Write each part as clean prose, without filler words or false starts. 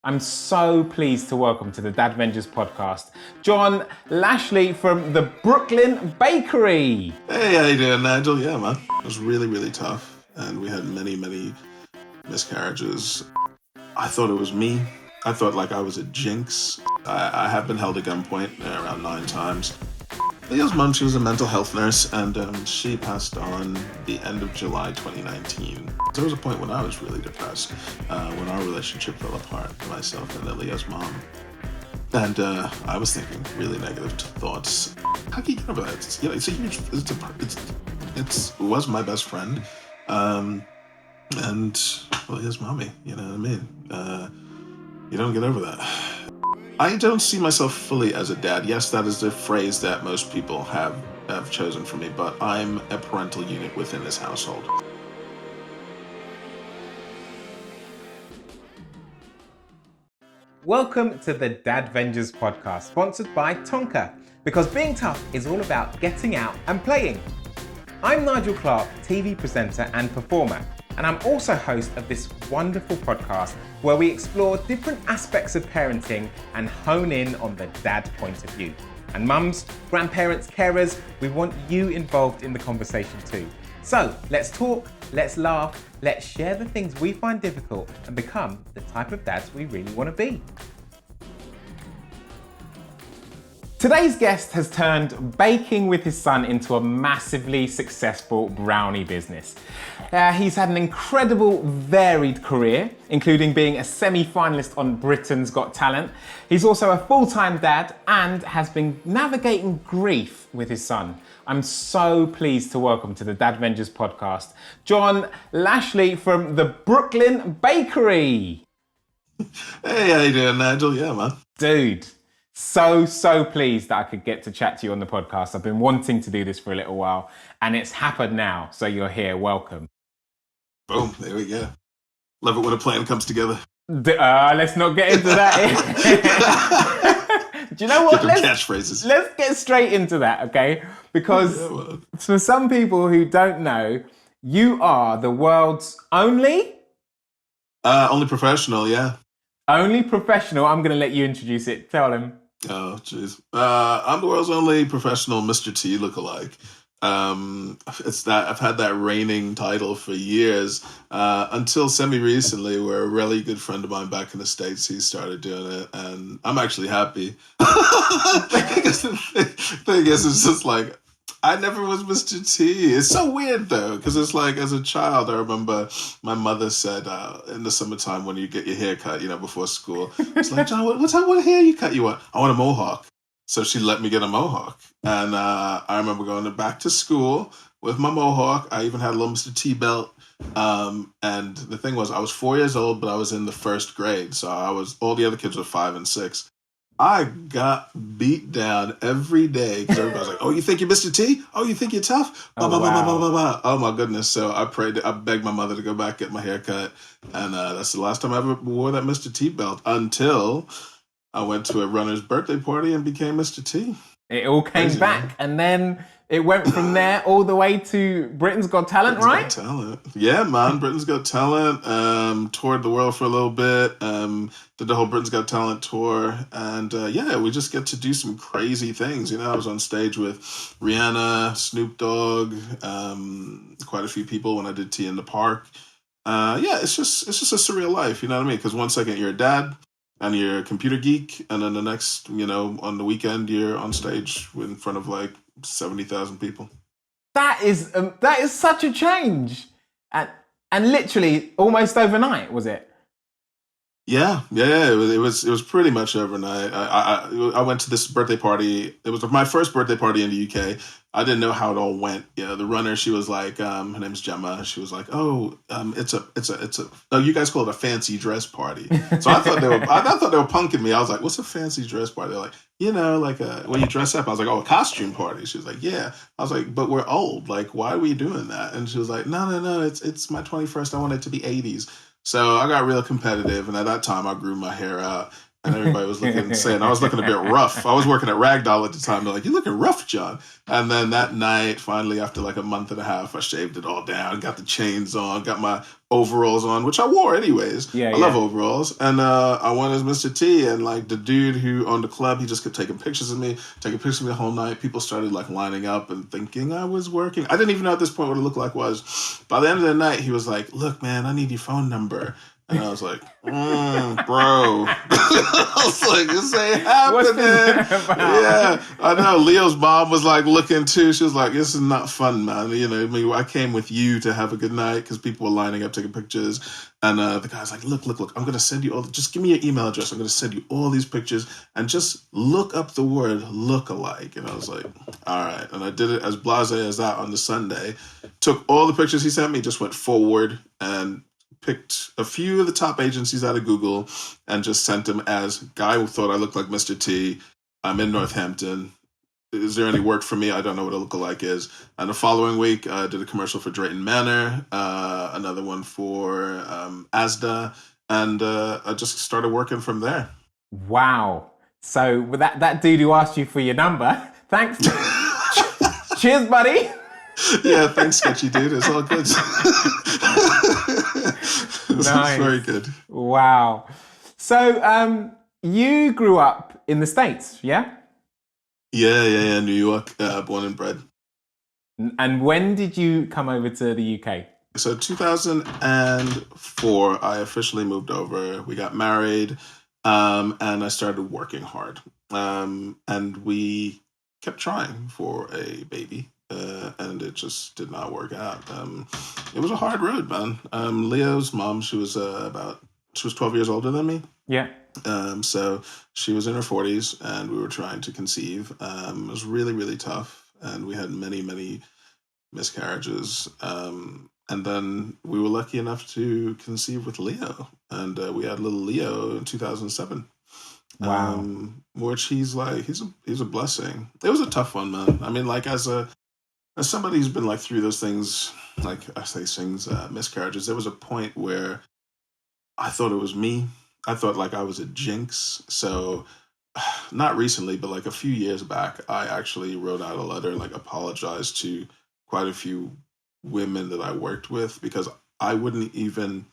I'm so pleased to welcome to the Dadvengers Podcast, John Lashley from the Brooklyn Bakery. Hey, how you doing, Nigel? Yeah, man. It was really, really tough, and we had many miscarriages. I thought it was me. I thought like I was a jinx. I have been held at gunpoint around 9 times. Leo's mom, she was a mental health nurse, and she passed on the end of July 2019. There was a point when I was really depressed, when our relationship fell apart, myself and Leo's mom. And I was thinking really negative thoughts. How can you get over that? It's a huge, it was my best friend, and Leo's mommy, you know what I mean? You don't get over that. I don't see myself fully as a dad. Yes, that is the phrase that most people have chosen for me, but I'm a parental unit within this household. Welcome to the Dadvengers Podcast, sponsored by Tonka, because being tough is all about getting out and playing. I'm Nigel Clark, TV presenter and performer, and I'm also host of this wonderful podcast where we explore different aspects of parenting and hone in on the dad point of view. And mums, grandparents, carers, we want you involved in the conversation too. So let's talk, let's laugh, let's share the things we find difficult and become the type of dads we really want to be. Today's guest has turned baking with his son into a massively successful brownie business. He's had an incredible, varied career, including being a semi-finalist on Britain's Got Talent. He's also a full-time dad and has been navigating grief with his son. I'm so pleased to welcome to the Dadvengers Podcast, John Lashley from the Brooklyn Bakery. Hey, how you doing, Nigel? Yeah, man. Dude. So pleased that I could get to chat to you on the podcast. I've been wanting to do this for a little while and it's happened now. So you're here. Welcome. Boom. There we go. Love it when a plan comes together. Let's not get into that. Do you know what? Catchphrases. Let's get straight into that, okay? Because for some people who don't know, you are the world's only professional, yeah. Only professional. I'm going to let you introduce it. Tell him. Oh, jeez. I'm the world's only professional Mr. T lookalike. It's that I've had that reigning title for years, until semi-recently, where a really good friend of mine back in the States, he started doing it, and I'm actually happy. Because the thing is, it's just like, I never was Mr. T. It's so weird though, because it's like, as a child, I remember my mother said, in the summertime when you get your hair cut, before school, it's like, John, what hair you cut? You want? I want a mohawk. So she let me get a mohawk. And I remember going back to school with my mohawk. I even had a little Mr. T belt. And the thing was, I was 4 years old, but I was in the first grade. So all the other kids were 5 and 6. I got beat down every day because everybody was like, "Oh, you think you're Mr. T? Oh, you think you're tough?" Oh my goodness! So I begged my mother to go back get my hair cut, and that's the last time I ever wore that Mr. T belt until I went to a runner's birthday party and became Mr. T. It all came back, man. And then it went from there all the way to Britain's Got Talent, right? Got Talent. Yeah, man. Britain's Got Talent. Toured the world for a little bit. Did the whole Britain's Got Talent tour. And we just get to do some crazy things. I was on stage with Rihanna, Snoop Dogg, quite a few people when I did Tea in the Park. It's just a surreal life, you know what I mean? Because one second you're a dad and you're a computer geek, and then the next, on the weekend you're on stage in front of like 70,000 people. That is such a change, and literally almost overnight, was it? Yeah. It was pretty much overnight. I went to this birthday party. It was my first birthday party in the UK. I didn't know how it all went. The runner, she was like, her name's Gemma. She was like, it's a. Oh, you guys call it a fancy dress party. So I thought they were punking me. I was like, what's a fancy dress party? They're like, when you dress up. I was like, a costume party. She was like, yeah. I was like, but we're old. Like, why are we doing that? And she was like, no. It's my 21st. I want it to be 80s. So I got real competitive, and at that time I grew my hair out, And everybody was saying I was looking a bit rough. I was working at Ragdoll at the time. They're like, "You're looking rough, John." And then that night, finally, after like a month and a half, I shaved it all down, got the chains on, got my overalls on, which I wore anyways. I love overalls. And I went as Mr. T. And like the dude who owned the club, he just kept taking pictures of me the whole night. People started like lining up and thinking I was working. I didn't even know at this point what it looked like was. By the end of the night, he was like, "Look, man, I need your phone number." And I was like, bro. I was like, this ain't happening. Yeah, I know. Leo's mom was like looking too. She was like, this is not fun, man. You know, I mean, I came with you to have a good night because people were lining up taking pictures. And the guy's like, look, I'm going to send you just give me your email address. I'm going to send you all these pictures and just look up the word look-alike. And I was like, all right. And I did it as blasé as that on the Sunday. Took all the pictures he sent me, just went forward and picked a few of the top agencies out of Google and just sent them as guy who thought I looked like Mr. T. I'm in Northampton. Is there any work for me? I don't know what a lookalike is. And the following week, I did a commercial for Drayton Manor, another one for Asda, and I just started working from there. Wow. So with that dude who asked you for your number, thanks. Cheers, buddy. Yeah, thanks, sketchy dude. It's all good. Nice. Very good. Wow. So you grew up in the States, yeah? Yeah. New York, born and bred. And when did you come over to the UK? So 2004, I officially moved over. We got married, and I started working hard. And we kept trying for a baby. And it just did not work out. It was a hard road, man. Leo's mom, she was 12 years older than me. Yeah. So she was in her 40s, and we were trying to conceive. It was really, really tough, and we had many, many miscarriages. And then we were lucky enough to conceive with Leo, and we had little Leo in 2007. Wow. Which he's a blessing. It was a tough one, man. I mean, like as somebody who's been like through those things, like I say things, miscarriages, there was a point where I thought it was me. I thought like I was a jinx. So not recently, but like a few years back, I actually wrote out a letter and like apologized to quite a few women that I worked with because I wouldn't even,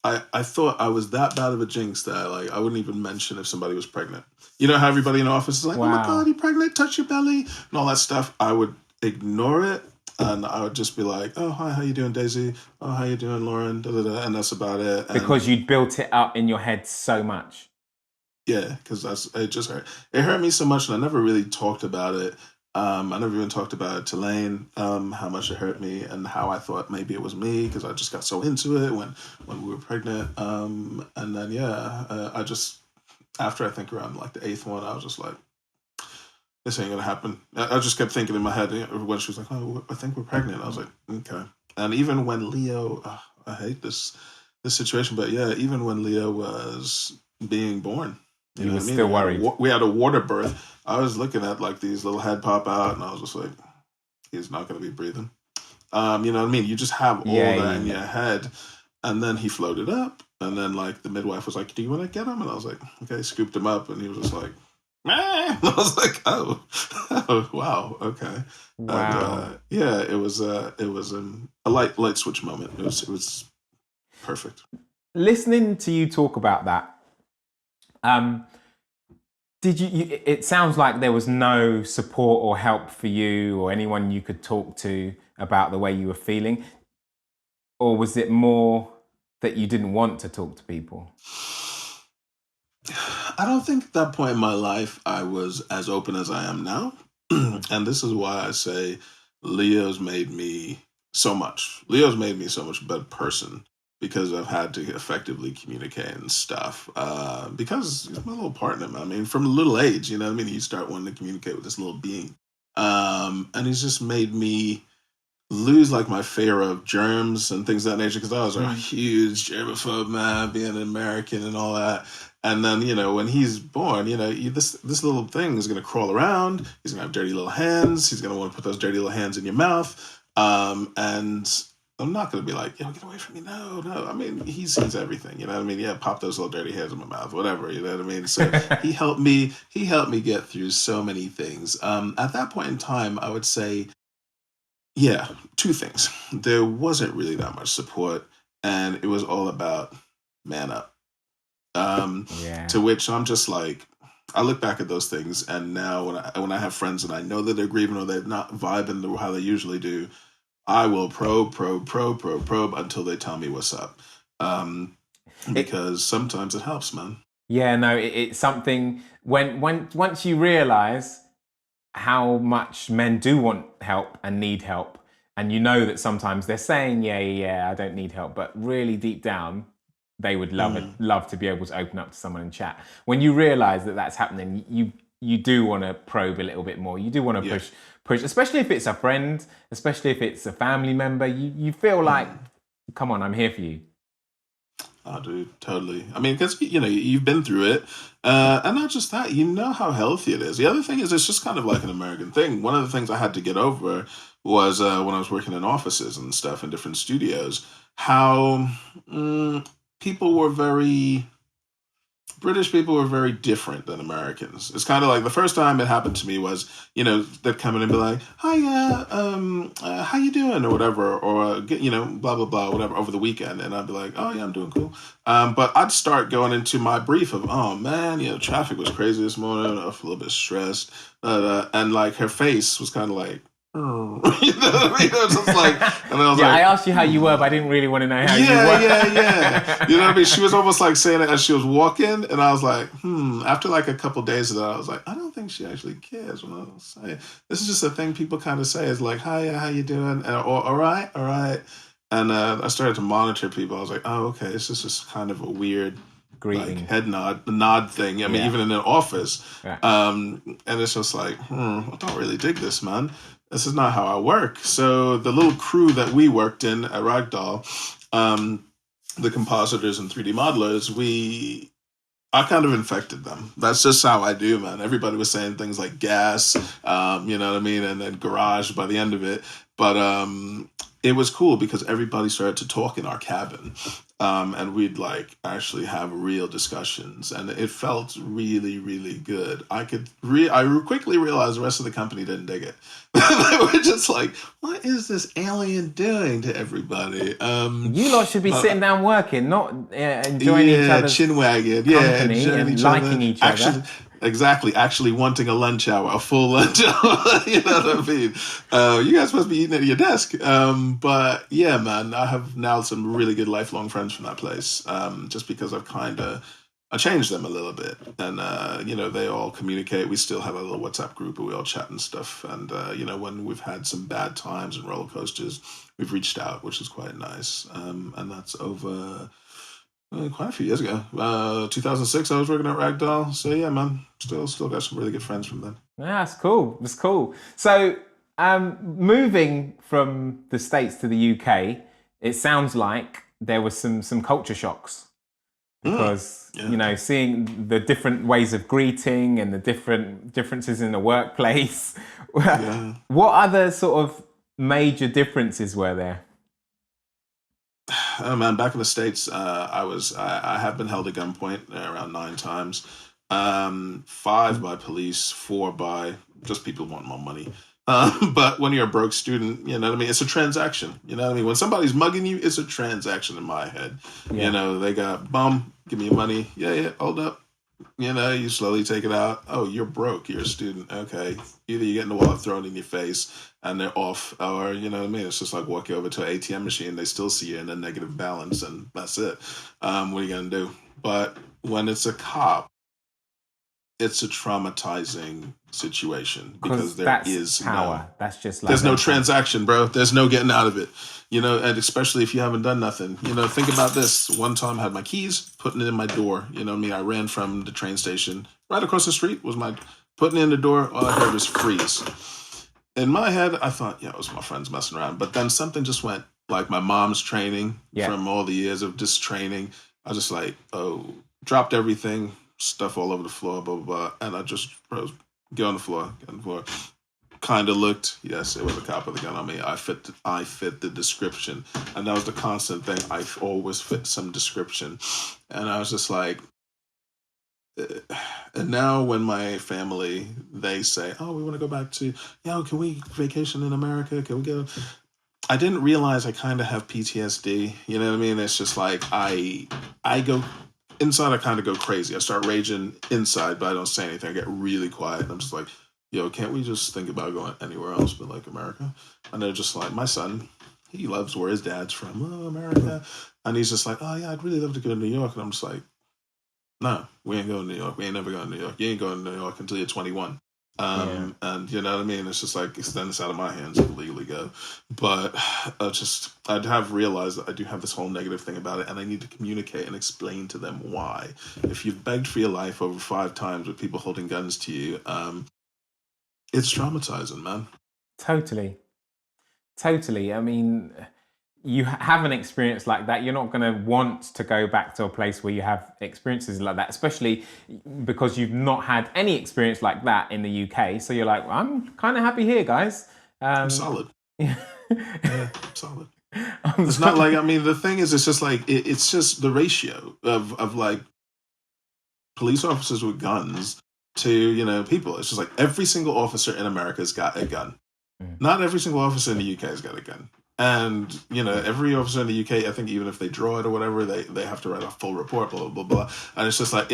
I thought I was that bad of a jinx that I wouldn't even mention if somebody was pregnant. You know how everybody in the office is like, wow. Oh my God, you're pregnant, touch your belly, and all that stuff. I would ignore it, and I would just be like, oh, hi, how you doing, Daisy? Oh, how you doing, Lauren? And that's about it. And because you'd built it up in your head so much. Yeah, because it just hurt. It hurt me so much, and I never really talked about it. I never even talked about it to Lane, how much it hurt me and how I thought maybe it was me because I just got so into it when we were pregnant. And then, I just, after I think around like the 8th one, I was just like, this ain't gonna happen. I just kept thinking in my head when she was like, oh, I think we're pregnant. I was like, okay. And even when Leo, I hate this situation, but yeah, even when Leo was being born, you were still worried. We had a water birth. I was looking at like these little head pop out, and I was just like, he's not going to be breathing. You know what I mean? You just have all that in your head. And then he floated up, and then like the midwife was like, do you want to get him? And I was like, okay, scooped him up, and he was just like, meh. And I was like, oh wow, okay. Wow. And, it was a light switch moment. It was perfect. Listening to you talk about that, did you? It sounds like there was no support or help for you or anyone you could talk to about the way you were feeling, or was it more that you didn't want to talk to people? I don't think at that point in my life I was as open as I am now, and this is why I say Leo's made me so much. Leo's made me so much better person. Because I've had to effectively communicate and stuff. Because he's my little partner, man. I mean, from a little age, you know what I mean? You start wanting to communicate with this little being. And he's just made me lose, like, my fear of germs and things of that nature. Because I was a huge germaphobe, man, being an American and all that. And then, you know, when he's born, you know, this little thing is going to crawl around. He's going to have dirty little hands. He's going to want to put those dirty little hands in your mouth. And I'm not going to be like, yo, get away from me. No, no. I mean, he's everything. You know what I mean? Yeah, pop those little dirty hairs in my mouth, whatever. You know what I mean? So he helped me get through so many things. At that point in time, I would say, yeah, two things. There wasn't really that much support, and it was all about man up. Yeah. To which I'm just like, I look back at those things, and now when I have friends and I know that they're grieving or they're not vibing how they usually do, I will probe until they tell me what's up. Because sometimes it helps, man. Yeah, no, it's something when once you realize how much men do want help and need help, and you know that sometimes they're saying, yeah, I don't need help, but really deep down, they would love to be able to open up to someone and chat. When you realize that that's happening, you do want to probe a little bit more. You do want to push, especially if it's a friend, especially if it's a family member. You feel like, come on, I'm here for you. Oh, dude, totally. I mean, because, you know, you've been through it. And not just that, you know how healthy it is. The other thing is it's just kind of like an American thing. One of the things I had to get over was when I was working in offices and stuff in different studios, how British people were very different than Americans. It's kind of like the first time it happened to me was, you know, they'd come in and be like, "Hi, how you doing?" or whatever, or you know, blah blah blah, whatever, over the weekend, and I'd be like, "Oh yeah, I'm doing cool." But I'd start going into my brief of, "Oh man, you know, traffic was crazy this morning. I was a little bit stressed," and like her face was kind of like. Oh. You know what I mean? It was just like, and I was like, I asked you how you were, but I didn't really want to know how you were. Yeah. You know what I mean? She was almost like saying it as she was walking, and I was like, After like a couple of days of that, I was like, I don't think she actually cares what I was saying. This is just a thing people kind of say. It's like, "Hi, how you doing?" Or all right. And I started to monitor people. I was like, oh, okay, this is just kind of a weird greeting, like head nod thing. I mean, even in an office. Yeah. And it's just like, I don't really dig this, man. This is not how I work. So the little crew that we worked in at Ragdoll, the compositors and 3D modelers, I kind of infected them. That's just how I do, man. Everybody was saying things like gas, you know what I mean? And then garage by the end of it. But it was cool because everybody started to talk in our cabin. And we'd like actually have real discussions, and it felt really, really good. I quickly realized the rest of the company didn't dig it. They were just like, "What is this alien doing to everybody?" You lot should be sitting down working, not enjoying each other's chinwagging, company and liking each other. Exactly. Actually wanting a lunch hour, a full lunch hour. You know what I mean? You guys supposed to be eating at your desk. But yeah, man, I have now some really good lifelong friends from that place. Just because I changed them a little bit. And, you know, they all communicate. We still have a little WhatsApp group where we all chat and stuff. And, you know, when we've had some bad times and roller coasters, we've reached out, which is quite nice. And that's over... quite a few years ago. 2006, I was working at Ragdoll. So yeah, man, still got some really good friends from then. Yeah, that's cool. That's cool. So moving from the States to the UK, it sounds like there was some culture shocks because you know, seeing the different ways of greeting and the differences in the workplace. What other sort of major differences were there? Oh man, back in the States, I have been held at gunpoint around 9 times. 5 by police, 4 by just people wanting more money. But when you're a broke student, you know what I mean? It's a transaction. You know what I mean? When somebody's mugging you, it's a transaction in my head. Yeah. You know, they got, give me your money. Yeah, hold up. You know, you slowly take it out. Oh, you're broke. You're a student. Okay. Either you get in the wallet thrown in your face and they're off, or, you know what I mean? It's just like walking over to an ATM machine. They still see you in a negative balance, and that's it. What are you going to do? But when it's a cop, it's a traumatizing situation because there is power. That's just like there's no transaction, bro. There's no getting out of it. You know, and especially if you haven't done nothing. You know, think about this. One time I had my keys, putting it in my door. You know what I mean? I ran from the train station. Right across the street was my putting it in the door. All I heard was freeze. In my head, I thought, it was my friends messing around. But then something just went, like my mom's training from all the years of just training. I was just like, dropped everything, stuff all over the floor, blah, blah, blah. And I just get on the floor. kind of looked. Yes, it was a cop with a gun on me. I fit the description, and that was the constant thing. I always fit some description, and I was just like. And now when my family, they say, oh, we want to go back to, can we vacation in America? Can we go? I didn't realize I kind of have PTSD. You know what I mean? It's just like I go inside, I kind of go crazy. I start raging inside, but I don't say anything. I get really quiet. I'm just like, can't we just think about going anywhere else but like America? And they're just like, my son, he loves where his dad's from. Oh, America. And he's just like, oh yeah, I'd really love to go to New York. And I'm just like, no, we ain't going to New York. We ain't never going to New York. You ain't going to New York until you're 21. And you know what I mean? It's just like, extend this out of my hands and legally go. But I'd have realized that I do have this whole negative thing about it, and I need to communicate and explain to them why. If you've begged for your life over 5 times with people holding guns to you, it's traumatizing, man. Totally. I mean, you have an experience like that, you're not going to want to go back to a place where you have experiences like that, especially because you've not had any experience like that in the UK. So you're like, well, I'm kind of happy here, guys. I'm solid. Yeah, I'm solid. It's not like, I mean, the thing is, it's just like, it's just the ratio of like police officers with guns to, people. It's just like every single officer in America has got a gun. Not every single officer in the UK has got a gun. And, every officer in the UK, I think even if they draw it or whatever, they have to write a full report, blah, blah, blah, blah. And it's just like,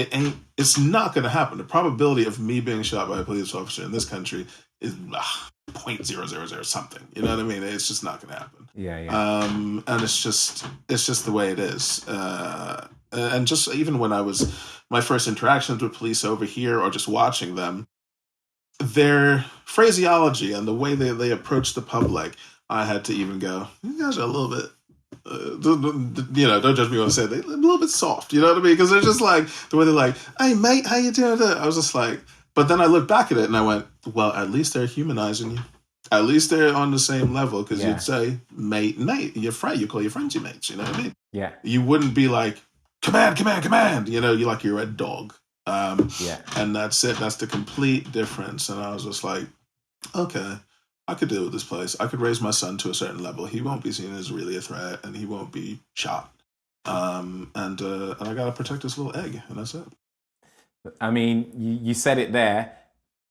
it's not going to happen. The probability of me being shot by a police officer in this country is 0.000 something. You know what I mean? It's just not going to happen. Yeah. And it's just the way it is. And just even when my first interactions with police over here or just watching them, their phraseology and the way they approach the public, I had to even go, you guys are a little bit, don't judge me when I say they're a little bit soft, you know what I mean? Because they're just like, the way they're like, hey, mate, how you doing? I was just like, but then I looked back at it and I went, well, at least they're humanizing you. At least they're on the same level, because you'd say, mate, your friend, you call your friends your mates, you know what I mean? Yeah. You wouldn't be like, command, you're like you're a dog. And that's it. That's the complete difference. And I was just like, okay, I could deal with this place. I could raise my son to a certain level. He won't be seen as really a threat, and he won't be shot. And I gotta protect this little egg, and that's it. I mean, you said it there.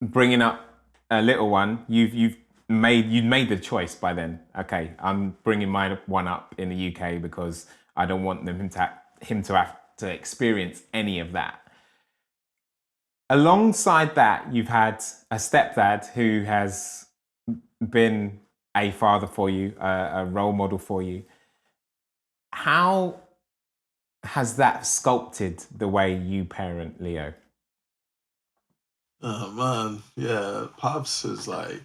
Bringing up a little one, you'd made the choice by then. Okay, I'm bringing my one up in the UK because I don't want him to have to experience any of that. Alongside that, you've had a stepdad who has been a father for you, a role model for you. How has that sculpted the way you parent Leo? Oh man, yeah. Pops is like,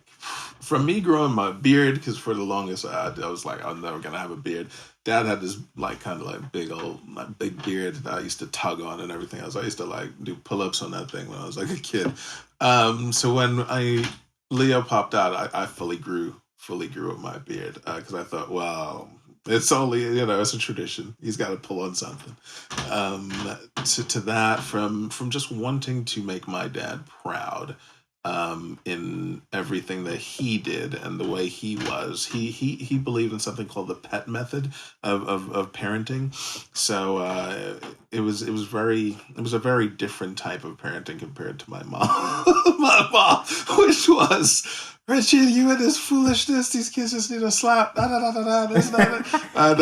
from me growing my beard, because for the longest I was like, I'm never gonna have a beard. Dad had this like kind of like big beard that I used to tug on and everything else. I used to like do pull-ups on that thing when I was like a kid. So when Leo popped out, I fully grew with my beard, because I thought, well, it's only, it's a tradition. He's got to pull on something. To that, from just wanting to make my dad proud, in everything that he did and the way he was. He believed in something called the pet method of parenting. So it was a very different type of parenting compared to my mom. My mom, which was, Richie, you and this foolishness, these kids just need a slap. This, that. And,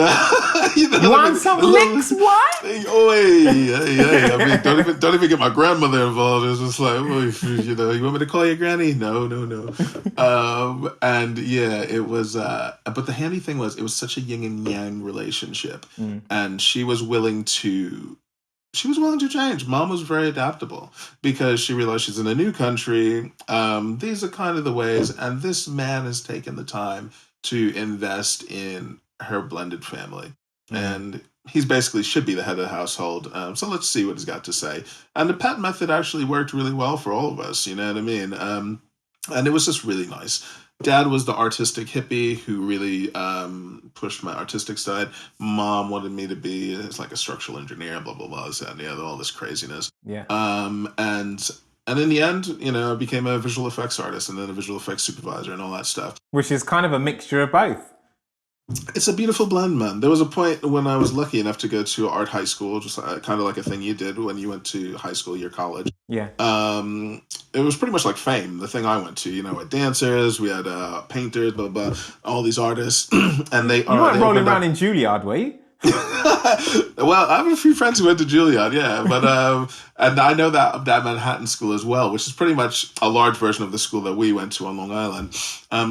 you want some licks, what? Hey. I mean, don't even get my grandmother involved. It's just like, you want me to call you granny? No. And yeah, it was, but the handy thing was, it was such a yin and yang relationship. And she was willing to change. Mom was very adaptable because she realized she's in a new country. These are kind of the ways. And this man has taken the time to invest in her blended family. And he's basically should be the head of the household. So let's see what he's got to say. And the pet method actually worked really well for all of us. You know what I mean? And it was just really nice. Dad was the artistic hippie who really pushed my artistic side. Mom wanted me to be like a structural engineer, blah, blah, blah, and all this craziness. Yeah. And And in the end, I became a visual effects artist and then a visual effects supervisor and all that stuff. Which is kind of a mixture of both. It's a beautiful blend, man. There was a point when I was lucky enough to go to art high school, just kind of like a thing you did when you went to high school, your college. Yeah. It was pretty much like Fame, the thing I went to. We had dancers, we had painters, blah, blah, blah, all these artists. And You weren't rolling around in Juilliard, were you? Well, I have a few friends who went to Juilliard, yeah, but and I know that Manhattan school as well, which is pretty much a large version of the school that we went to on Long Island.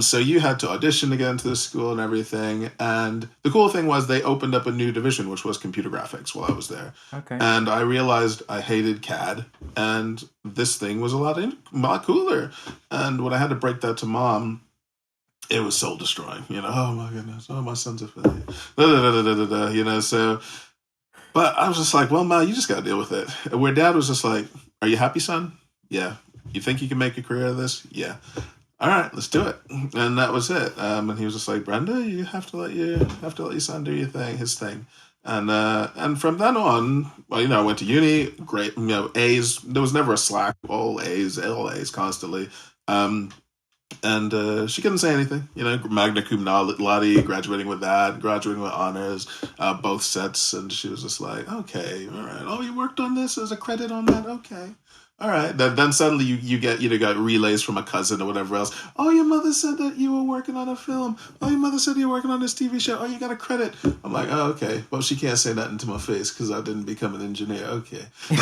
So you had to audition to get into the school and everything. And the cool thing was they opened up a new division, which was computer graphics while I was there. Okay. And I realized I hated CAD, and this thing was a lot cooler. And when I had to break that to Mom, it was soul destroying, oh my goodness, oh, my son's a failure, so, but I was just like, well, Ma, you just got to deal with it. And where Dad was just like, are you happy, son? Yeah. You think you can make a career of this? Yeah. All right, let's do it. And that was it. And he was just like, Brenda, you have to let your son do his thing. And from then on, well, I went to uni, great, A's, there was never a slack, all A's constantly. And she couldn't say anything, magna cum laude, graduating with that, graduating with honors, both sets. And she was just like, okay, all right. Oh, you worked on this as a credit on that? Okay. All right. Then suddenly you got relays from a cousin or whatever else. Oh, your mother said that you were working on a film. Oh, your mother said you were working on this TV show. Oh, you got a credit. I'm like, oh, okay. Well, she can't say nothing to my face because I didn't become an engineer. Okay. You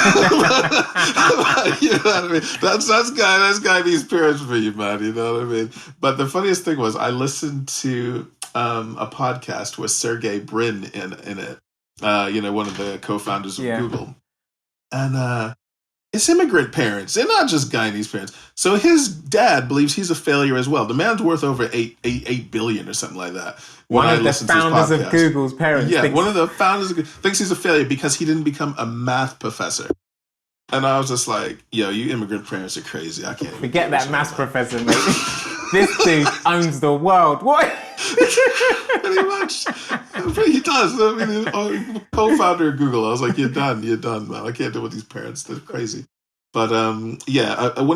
know what I mean? That's guy these parents for you, man. You know what I mean? But the funniest thing was I listened to a podcast with Sergey Brin in it. One of the co-founders of Google. And it's immigrant parents. They're not just Guyanese parents. So his dad believes he's a failure as well. The man's worth over $8 billion or something like that. One of the founders of Google's parents. Yeah, one of the founders thinks he's a failure because he didn't become a math professor. And I was just like, yo, you immigrant parents are crazy. I can't forget that math professor, mate. This dude owns the world. What? Pretty much. He does. I mean, co-founder of Google. I was like, you're done, man. I can't deal with these parents. They're crazy. But when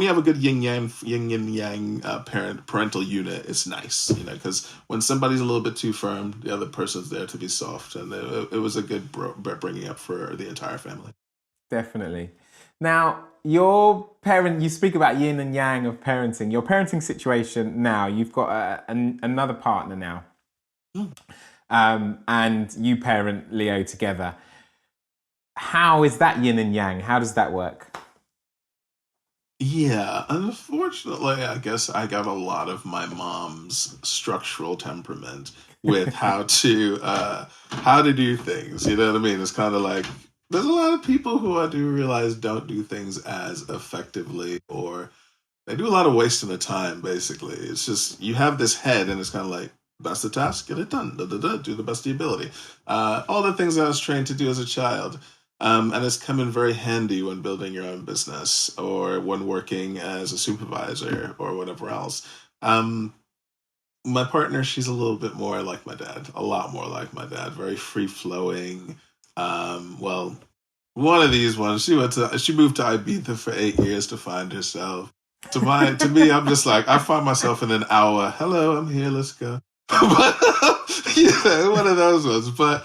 you have a good yin and yang parental unit, it's nice, because when somebody's a little bit too firm, the other person's there to be soft, and it was a good bringing up for the entire family. Definitely. Now, you speak about yin and yang of parenting. Your parenting situation now, you've got another partner now, and you parent Leo together. How is that yin and yang? How does that work? Yeah, unfortunately, I guess I got a lot of my mom's structural temperament with how to do things. You know what I mean? It's kind of like, there's a lot of people who I do realize don't do things as effectively, or they do a lot of wasting of time, basically. It's just, you have this head and it's kind of like, that's the task, get it done, do the best of your ability. All the things I was trained to do as a child. And it's come in very handy when building your own business or when working as a supervisor or whatever else. My partner, she's a little bit more like my dad, a lot more like my dad, very free-flowing. Well, one of these ones, she moved to Ibiza for 8 years to find herself. To me, I'm just like, I find myself in an hour. Hello, I'm here. Let's go. But, one of those ones. But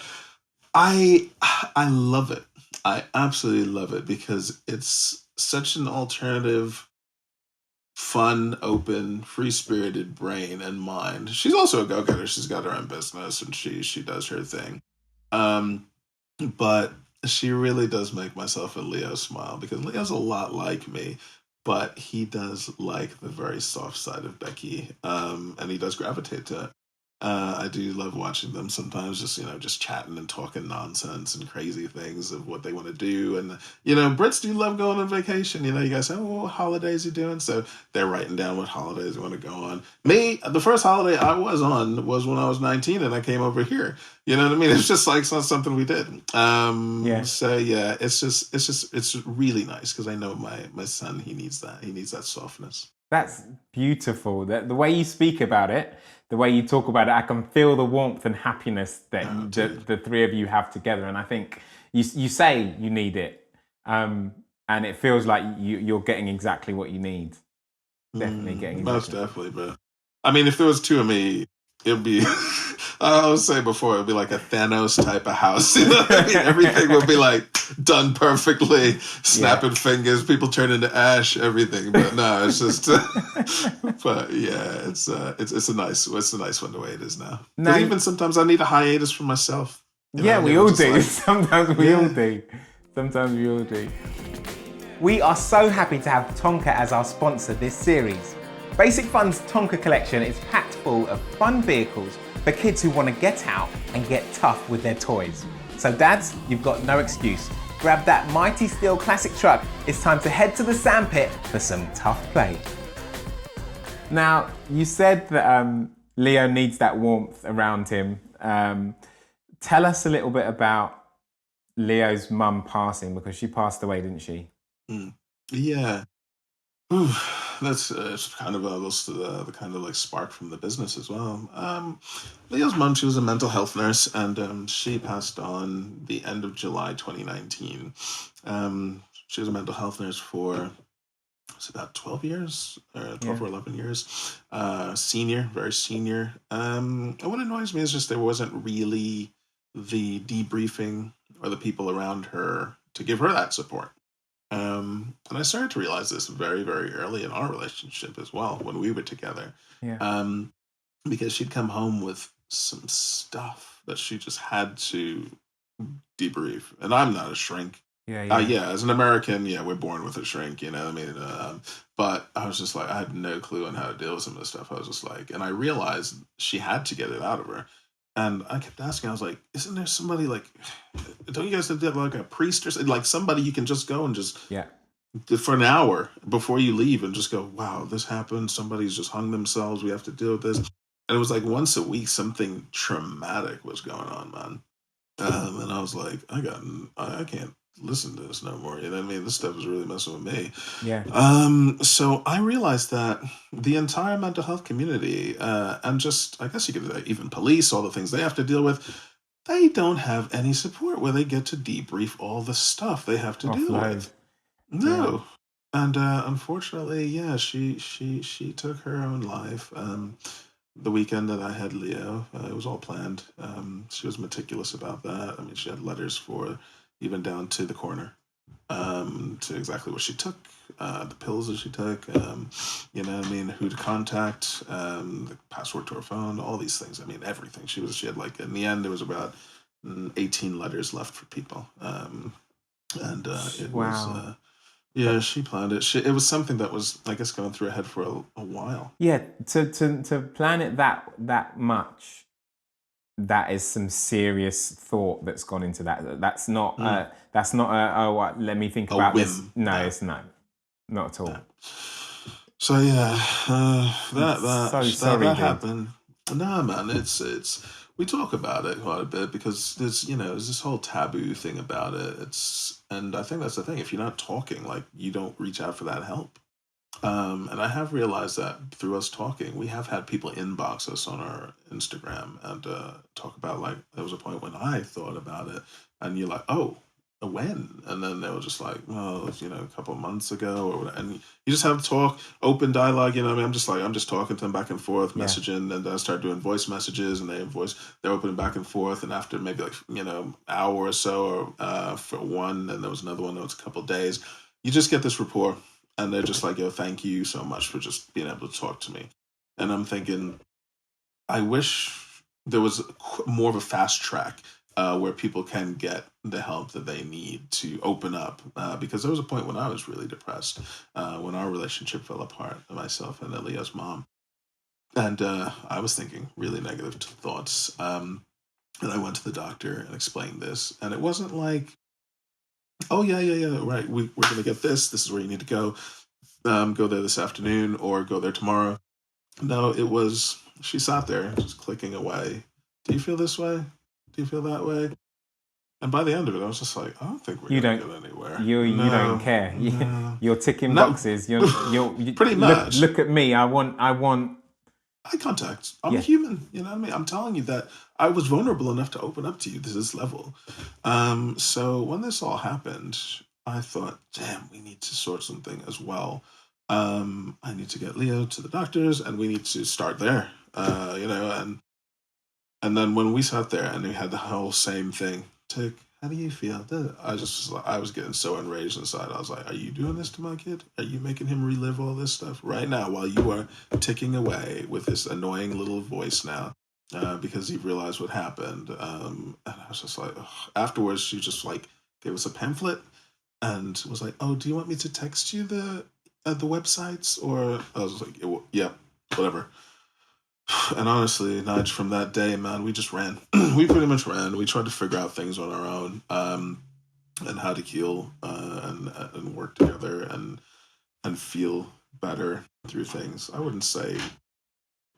I love it. I absolutely love it because it's such an alternative, fun, open, free-spirited brain and mind. She's also a go-getter. She's got her own business and she does her thing. But she really does make myself and Leo smile because Leo's a lot like me, but he does like the very soft side of Becky, and he does gravitate to it. I do love watching them sometimes, just chatting and talking nonsense and crazy things of what they want to do. And, Brits do love going on vacation. You guys say, oh, what holidays are you doing? So they're writing down what holidays they want to go on. Me, the first holiday I was on was when I was 19 and I came over here. You know what I mean? It's just like, it's not something we did. So yeah, it's really nice because I know my son, he needs that. He needs that softness. That's beautiful. The way you speak about it, the way you talk about it, I can feel the warmth and happiness that the three of you have together. And I think you say you need it. and it feels like you're getting exactly what you need. Definitely getting most exactly. definitely, but I mean, if there was two of me, it'd be. I was saying before, it'd be like a Thanos type of house. You know what I mean? Everything would be like done perfectly, snapping fingers, people turn into ash, everything. But no, it's just. But yeah, it's a nice one the way it is now. Because even sometimes I need a hiatus for myself. Yeah, we all do. Sometimes we all do. Sometimes we all do. We are so happy to have Tonka as our sponsor this series. Basic Fun's Tonka collection is packed full of fun vehicles for kids who want to get out and get tough with their toys. So dads, you've got no excuse. Grab that mighty steel classic truck. It's time to head to the sandpit for some tough play. Now, you said that Leo needs that warmth around him. Tell us a little bit about Leo's mum passing, because she passed away, didn't she? Yeah. That's kind of almost the kind of like spark from the business as well. Leo's mom, she was a mental health nurse, and she passed on the end of July 2019. She was a mental health nurse for it's about 12 years, or 12 or 11 years. Senior, very senior. And what annoys me is just there wasn't really the debriefing or the people around her to give her that support. And I started to realize this very, very early in our relationship as well, when we were together. Because she'd come home with some stuff that she just had to debrief. And I'm not a shrink. As an American, we're born with a shrink, you know what I mean? But I was just like, I had no clue on how to deal with some of this stuff. I was just like, and I realized she had to get it out of her. And I kept asking, I was like, isn't there somebody like, don't you guys have like a priest or something? Like somebody you can just go and just, for an hour before you leave and just go, wow, this happened. Somebody's just hung themselves. We have to deal with this. And it was like once a week, something traumatic was going on, man. And I was like, I can't listen to this no more. You know what I mean? This stuff is really messing with me. So I realized that the entire mental health community, and just, I guess you could even police, all the things they have to deal with, they don't have any support where they get to debrief all the stuff they have to deal with. No. And unfortunately, she took her own life. The weekend that I had Leo, it was all planned. She was meticulous about that. I mean, she had letters for even down to the corner, to exactly what she took, the pills that she took, you know what I mean, who to contact, the password to her phone, all these things. I mean, everything. She had like, in the end, there was about 18 letters left for people. It was... she planned it. It was something that was, I guess, going through her head for a while. Yeah, to plan it that much, that is some serious thought that's gone into that. That's not let me think about this. No, it's not at all. No. So that happened. No, man, it's we talk about it quite a bit because there's this whole taboo thing about it. And I think that's the thing. If you're not talking, like, you don't reach out for that help. And I have realized that through us talking, we have had people inbox us on our Instagram and talk about, like, there was a point when I thought about it, and you're like, oh, when? And then they were just like, well, a couple of months ago or whatever. And you just have talk, open dialogue, you know what I mean? I'm just talking to them back and forth, messaging, and then I start doing voice messages, and they're opening back and forth. And after maybe hour or so, or for one, and there was another one that was a couple of days, you just get this rapport. And they're just like, yo, thank you so much for just being able to talk to me. And I'm thinking, I wish there was more of a fast track where people can get the help that they need to open up. Because there was a point when I was really depressed, when our relationship fell apart, myself and Leo's mom. And I was thinking really negative thoughts. And I went to the doctor and explained this. And it wasn't like, oh, yeah, right, we're going to get this. This is where you need to go. Go there this afternoon or go there tomorrow. No, it was, she sat there just clicking away. Do you feel this way? Do you feel that way? And by the end of it, I was just like, I don't think we're going to get anywhere. You don't care. No. You're ticking boxes. You're pretty much. Look at me. I want eye contact. I'm a human. You know what I mean? I'm telling you that I was vulnerable enough to open up to you to this level. So when this all happened, I thought, damn, we need to sort something as well. I need to get Leo to the doctors, and we need to start there. And then when we sat there and we had the whole same thing, Tick, how do you feel? I was getting so enraged inside. I was like, are you doing this to my kid? Are you making him relive all this stuff right now while you are ticking away with this annoying little voice now? Because you realized what happened. And I was just like, ugh. Afterwards, she just like gave us a pamphlet and was like, "Oh, do you want me to text you the websites?" Or I was like, "Yeah, whatever." And honestly, Nige, from that day, man, we just ran. We pretty much ran. We tried to figure out things on our own, and how to heal, and work together and feel better through things. I wouldn't say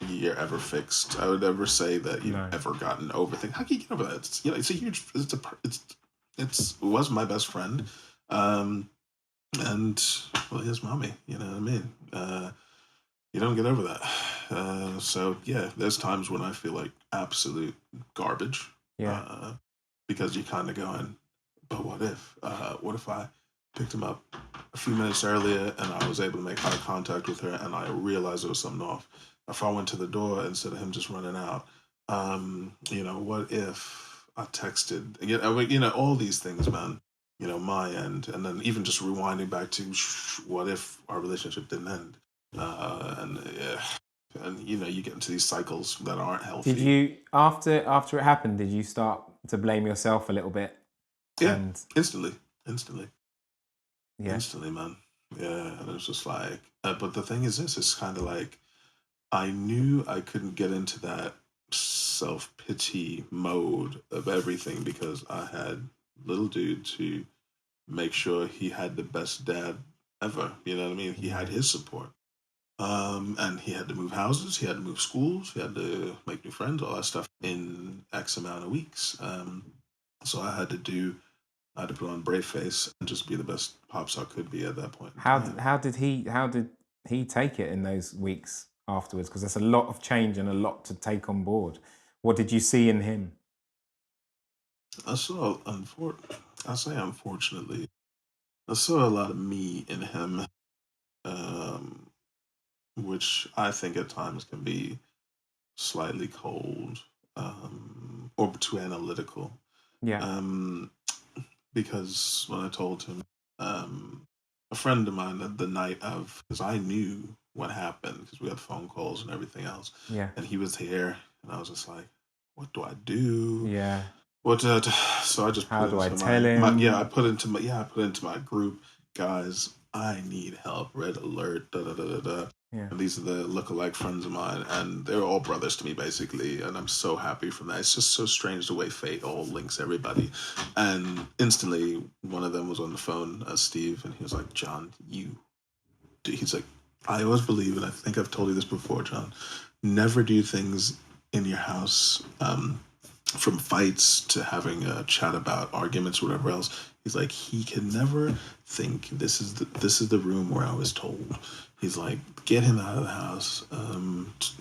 you're ever fixed. I would never say that you've No. ever gotten over things. How can you get over that? It's a huge. It was my best friend, um, and well, his mommy. You know what I mean? You don't get over that. So yeah, there's times when I feel like absolute garbage, Yeah. because you're kind of going, but what if? What if I picked him up a few minutes earlier and I was able to make eye contact with her and I realized there was something off? If I went to the door instead of him just running out, what if I texted? All these things, man. My end, and then even just rewinding back to what if our relationship didn't end? And you get into these cycles that aren't healthy. Did you after it happened? Did you start to blame yourself a little bit? Yeah, And instantly, yeah, man. Yeah, and it was just like, but the thing is, this is kind of like I knew I couldn't get into that self pity mode of everything because I had little dude to make sure he had the best dad ever. You know what I mean? He had his support. And he had to move houses, he had to move schools, he had to make new friends, all that stuff in X amount of weeks. So I had to put on a brave face and just be the best pops I could be at that point. how did he take it in those weeks afterwards? Because there's a lot of change and a lot to take on board. What did you see in him? I saw, unfortunately, I saw a lot of me in him, um, which I think at times can be slightly cold, or too analytical. Yeah, Um, because when I told him, a friend of mine the night of, because I knew what happened because we had phone calls and everything else, yeah, and he was here, and I was just like, what do I do? yeah. What? So I just How put do I into tell I him? put into my group, guys. I need help. Red alert. Da da da da da. Yeah. And these are the lookalike friends of mine, and they're all brothers to me, basically. And I'm so happy from that. It's just so strange the way fate all links everybody. And instantly, one of them was on the phone, Steve, and he was like, "John, he's like, I always believe, and I think I've told you this before, John. Never do things in your house, from fights to having a chat about arguments, whatever else. He's like, he can never think this is the room where I was told. He's like, get him out of the house,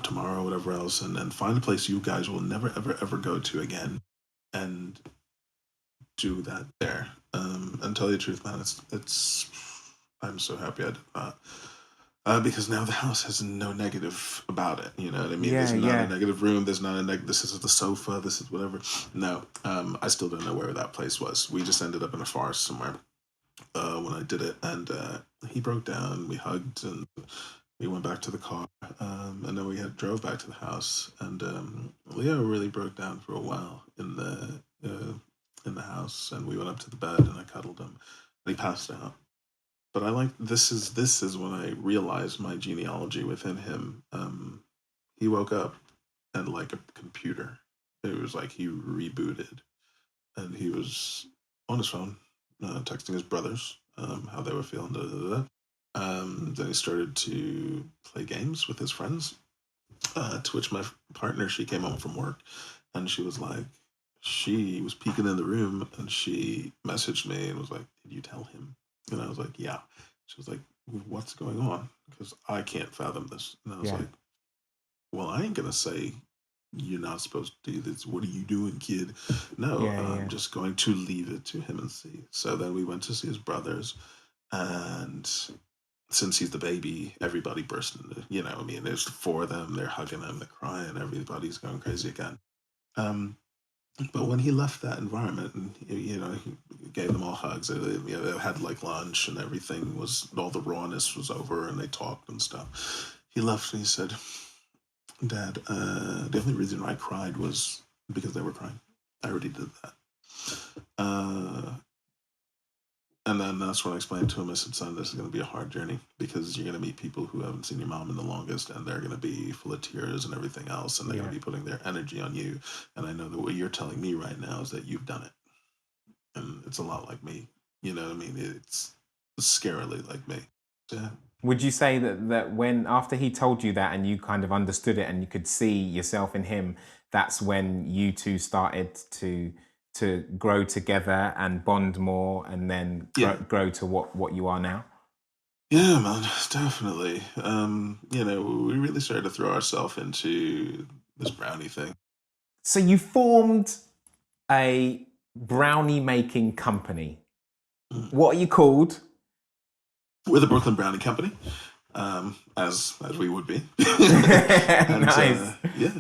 tomorrow, whatever else, and then find a place you guys will never ever ever go to again, and do that there. And tell you the truth, man, it's I'm so happy I did that. Because now the house has no negative about it. You know what I mean? Yeah, There's not a yeah. negative room. There's not a this is the sofa. This is whatever. No, I still don't know where that place was. We just ended up in a forest somewhere, when I did it. And he broke down. We hugged and we went back to the car. And then we drove back to the house. And Leo really broke down for a while in the house. And we went up to the bed and I cuddled him. And he passed out. But this is when I realized my genealogy within him. He woke up and like a computer. It was like he rebooted, and he was on his phone, texting his brothers, how they were feeling. Da, da, da. Then he started to play games with his friends. To which my partner, she came home from work, and she was peeking in the room, and she messaged me and was like, "Did you tell him?" And I was like, "Yeah." She was like, "What's going on?" Because I can't fathom this. And I was Yeah. like, "Well, I ain't gonna say you're not supposed to do this. What are you doing, kid? No, Yeah, I'm yeah. just going to leave it to him and see. So then we went to see his brothers, and since he's the baby, everybody burst into, I mean, there's four of them, they're hugging him, they're crying, everybody's going crazy again. Um, but when he left that environment, and he gave them all hugs, they had like lunch and everything all the rawness was over, and they talked and stuff. He left and he said, "Dad, the only reason I cried was because they were crying. I already did that." And then that's when I explained to him, I said, "Son, this is going to be a hard journey because you're going to meet people who haven't seen your mom in the longest, and they're going to be full of tears and everything else, and they're going to be putting their energy on you. And I know that what you're telling me right now is that you've done it. And it's a lot like me. You know what I mean? It's scarily like me." Yeah. Would you say that when after he told you that and you kind of understood it and you could see yourself in him, that's when you two started to grow together and bond more, and then grow to what you are now? Yeah, man, definitely. We really started to throw ourselves into this brownie thing. So you formed a brownie making company. What are you called? We're the Brooklyn Brownie Company, as we would be. And, nice. Yeah.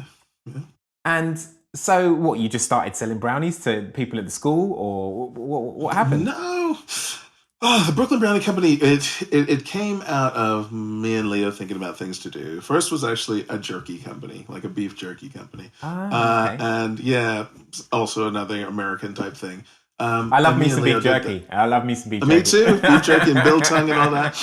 And so, what, you just started selling brownies to people at the school, or what happened? No. Oh, the Brooklyn Brownie Company, it came out of me and Leo thinking about things to do. First was actually a jerky company, like a beef jerky company. Okay. And yeah, also another American type thing. I love me some beef jerky. I love me some beef jerky. Me too, beef jerky and biltong and all that.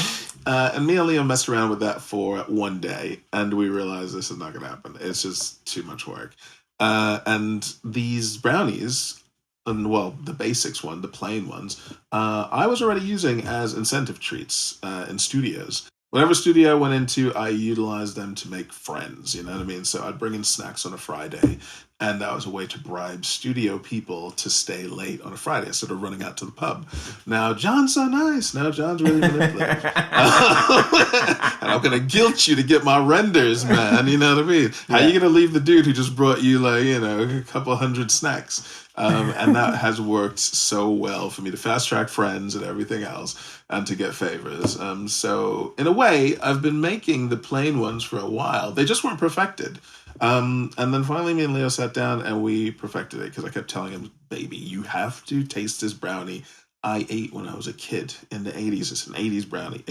And me and Leo messed around with that for one day, and we realized this is not going to happen. It's just too much work. And these brownies, and well, the basics one, the plain ones, I was already using as incentive treats in studios. Whatever studio I went into, I utilized them to make friends, you know what I mean? So I'd bring in snacks on a Friday, and that was a way to bribe studio people to stay late on a Friday instead of running out to the pub. Now, John's so nice. Now, John's really manipulative. And I'm going to guilt you to get my renders, man. You know what I mean? How you going to leave the dude who just brought you, a couple hundred snacks? And that has worked so well for me to fast track friends and everything else and to get favors. So in a way, I've been making the plain ones for a while. They just weren't perfected. And then finally me and Leo sat down and we perfected it because I kept telling him, "Baby, you have to taste this brownie I ate when I was a kid in the 80s. It's an 80s brownie.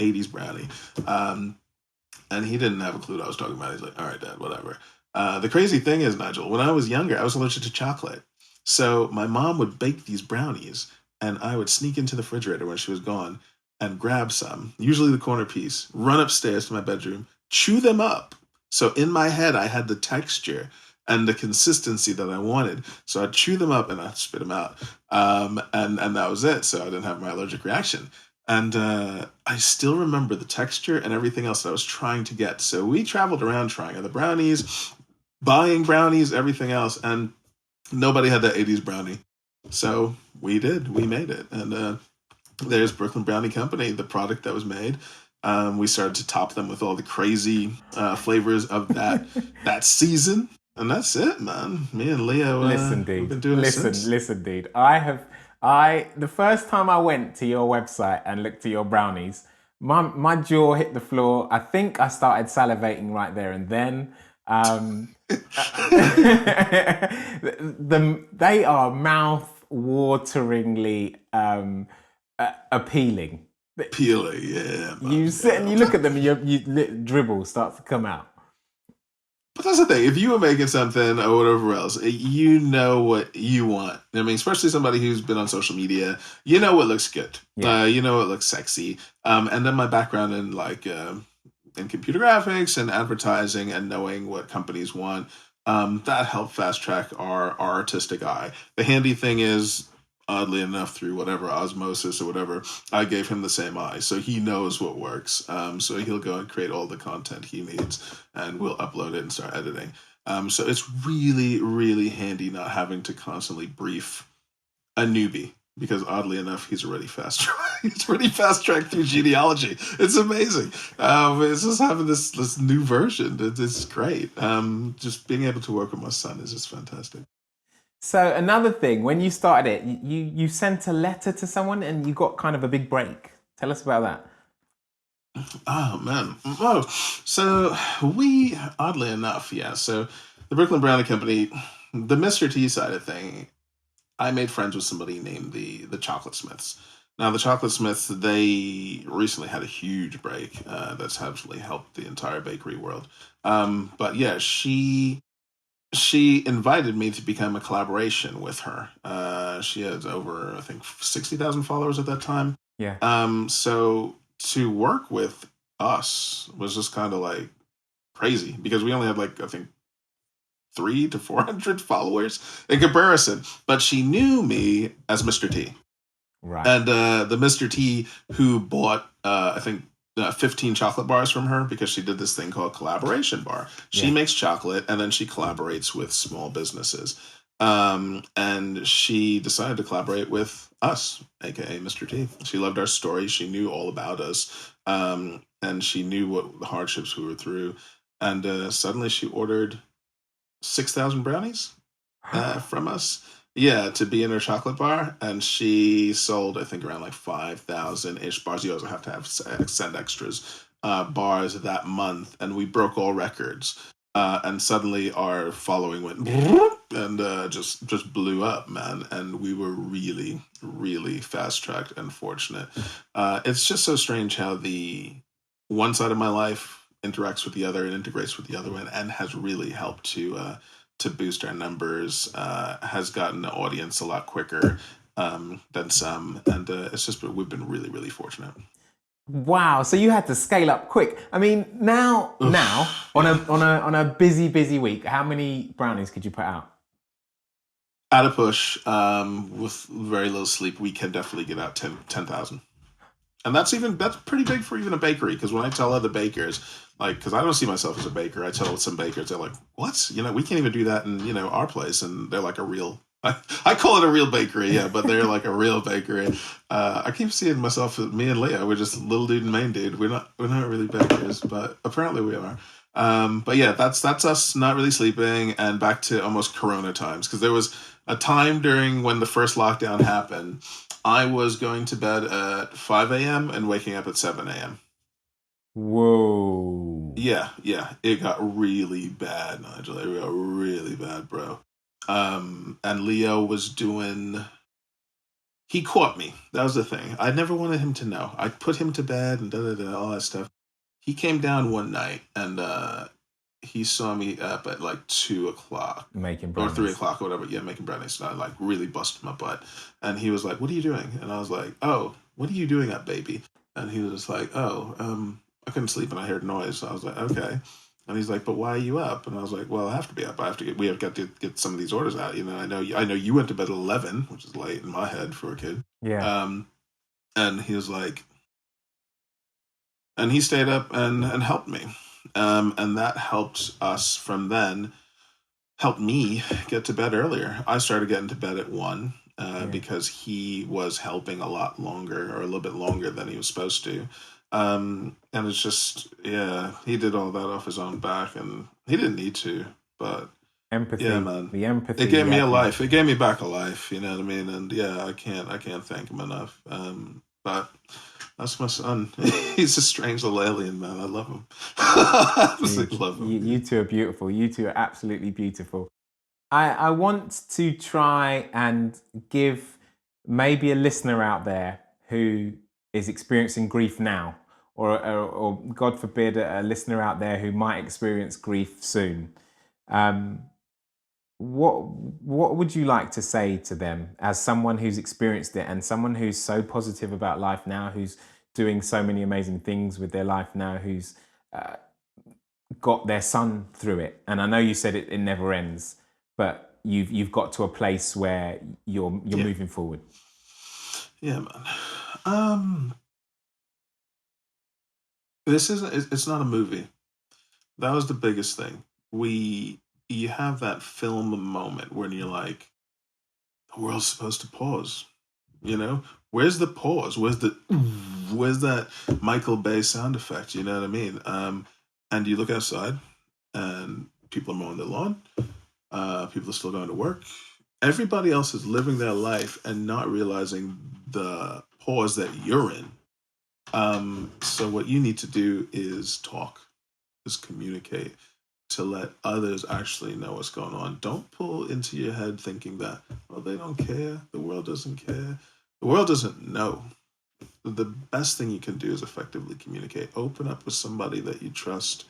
And he didn't have a clue what I was talking about. He's like, "All right, Dad, whatever." The crazy thing is, Nigel, when I was younger, I was allergic to chocolate. So my mom would bake these brownies, and I would sneak into the refrigerator when she was gone and grab some, usually the corner piece, run upstairs to my bedroom, chew them up. So in my head, I had the texture and the consistency that I wanted. So I'd chew them up and I'd spit them out. And that was it. So I didn't have my allergic reaction. And I still remember the texture and everything else that I was trying to get. So we traveled around trying other brownies, buying brownies, everything else. And nobody had that 80s brownie. So we did. We made it. And there's Brooklyn Brownie Company, the product that was made. We started to top them with all the crazy flavors of that season. And that's it, man. Me and Leo listen, dude. We've been doing it since. Listen, dude. The first time I went to your website and looked at your brownies, my jaw hit the floor. I think I started salivating right there and then. They are mouth-wateringly appealing. Appealing, yeah. Man, you sit and you look at them and your dribble starts to come out. But that's the thing. If you were making something or whatever else, you know what you want. I mean, especially somebody who's been on social media, you know what looks good. Yeah. You know what looks sexy. And then my background in in computer graphics and advertising and knowing what companies want, that helped fast track our artistic eye. The handy thing is, oddly enough, through whatever osmosis or whatever, I gave him the same eye. So he knows what works. So he'll go and create all the content he needs and we'll upload it and start editing. So it's really, really handy not having to constantly brief a newbie. because oddly enough, he's already fast track. He's already fast tracked through genealogy. It's amazing. It's just having this new version. It's great. Just being able to work with my son is just fantastic. So another thing, when you started it, you sent a letter to someone and you got kind of a big break. Tell us about that. Oh man. Oh, so we oddly enough, yeah. So the Brooklyn Brownie Company, the Mr. T side of thing, I made friends with somebody named the Chocolate Smiths. Now the Chocolate Smiths, they recently had a huge break that's absolutely helped the entire bakery world. But yeah, she invited me to become a collaboration with her. She has over, I think, 60,000 followers at that time. Yeah. So to work with us was just kind of like crazy because we only had like, I think, 300 to 400 followers in comparison. But she knew me as Mr. T. Right. And the Mr. T who bought, I think, 15 chocolate bars from her because she did this thing called Collaboration Bar. She makes chocolate and then she collaborates with small businesses. And she decided to collaborate with us, aka Mr. T. She loved our story. She knew all about us. And she knew what the hardships we were through. And suddenly she ordered 6,000 brownies from us. Yeah, to be in her chocolate bar, and she sold, I think, around like 5,000 ish bars. You also have to have send extras bars that month, and we broke all records. And suddenly our following went and just blew up, man. And we were really, really fast tracked and fortunate. It's just so strange how the one side of my life interacts with the other and integrates with the other one, and has really helped to boost our numbers, has gotten the audience a lot quicker than some, and it's just we've been really, really fortunate. Wow! So you had to scale up quick. I mean, now on a busy week, how many brownies could you put out? At a push, with very little sleep, we can definitely get out 10,000. And that's pretty big for even a bakery. Because when I tell other bakers, like, because I don't see myself as a baker, I tell some bakers, they're like, "What? We can't even do that in our place." And they're like a real. I call it a real bakery, yeah, but they're like a real bakery. I keep seeing myself, me and Leah, we're just little dude and main dude. We're not really bakers, but apparently we are. But yeah, that's us not really sleeping, and back to almost Corona times, because there was a time during when the first lockdown happened. I was going to bed at 5 a.m. and waking up at 7 a.m. Whoa. Yeah. It got really bad, Nigel. It got really bad, bro. And Leo was he caught me. That was the thing. I never wanted him to know. I put him to bed and all that stuff. He came down one night and he saw me up at like 2 o'clock making brownies. Or 3 o'clock or whatever. Yeah, making brownies. And I like really busted my butt. And he was like, "What are you doing?" And I was like, "Oh, what are you doing up, baby?" And he was just like, "Oh, I couldn't sleep and I heard noise." So I was like, "Okay." And he's like, "But why are you up?" And I was like, "Well, I have to be up. We have got to get some of these orders out. I know you went to bed at 11, which is late in my head for a kid." Yeah. And he was like, and he stayed up and helped me. And that helped us from then, helped me get to bed earlier. I started getting to bed at 1 because he was helping a lot longer, or a little bit longer than he was supposed to. And it's just, yeah, he did all that off his own back, and he didn't need to, but empathy, yeah, man, the empathy. It gave me a life. It gave me back a life. You know what I mean? And yeah, I can't thank him enough. But that's my son. He's a strange little alien, man. I love him. I absolutely love him. You two are beautiful. You two are absolutely beautiful. I want to try and give maybe a listener out there who is experiencing grief now, or God forbid, a listener out there who might experience grief soon. What would you like to say to them as someone who's experienced it and someone who's so positive about life now, who's doing so many amazing things with their life now, who's got their son through it? And I know you said it never ends, but you've got to a place where you're moving forward. Yeah, man. It's not a movie. That was the biggest thing. You have that film moment when you're like, the world's supposed to pause. You know, where's the pause? Where's that Michael Bay sound effect? You know what I mean? And you look outside, and people are mowing the lawn. People are still going to work. Everybody else is living their life and not realizing the pause that you're in. So what you need to do is talk, is communicate, to let others actually know what's going on. Don't pull into your head thinking that, oh, they don't care. The world doesn't care. The world doesn't know. The best thing you can do is effectively communicate. Open up with somebody that you trust,